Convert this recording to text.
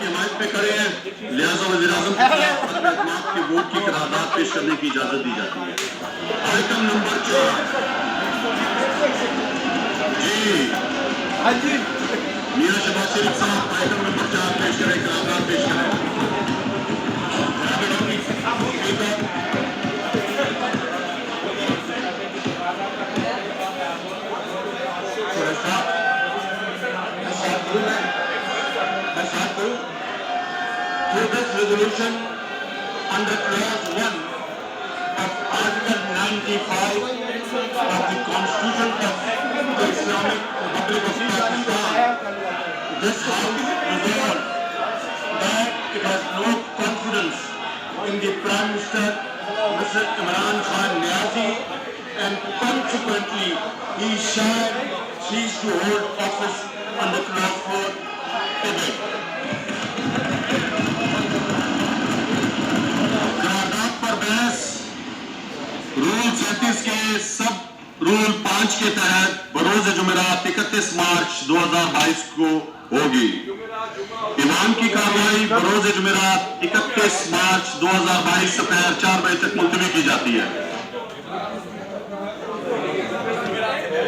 की हिमायत पे खड़े हैं, लिहाजा वज़ीर-ए-आज़म के वोट की करारदाद पेश करने की इजाजत दी जाती है। आइटम नंबर 4 जी मियां शहबाज शरीफ साहब आइटम नंबर 4 पेश करें, करारदाद पेश करें। Through this resolution under clause 1 of Article 95 of the Constitution of the Islamic Republic of Pakistan, this House resolves that it has no confidence in the Prime Minister, Mr. Imran Khan Niazi, and consequently he shall cease to hold office under clause 4 of it. Rule 37 के सब rule 5 के तहत बरोज जुमेरात 31 मार्च 2022 को होगी। Ivan की कार्रवाई बरोज जुमेरात 31 मार्च 2022 दोपहर 4 बजे तक मुलतवी की जाती है।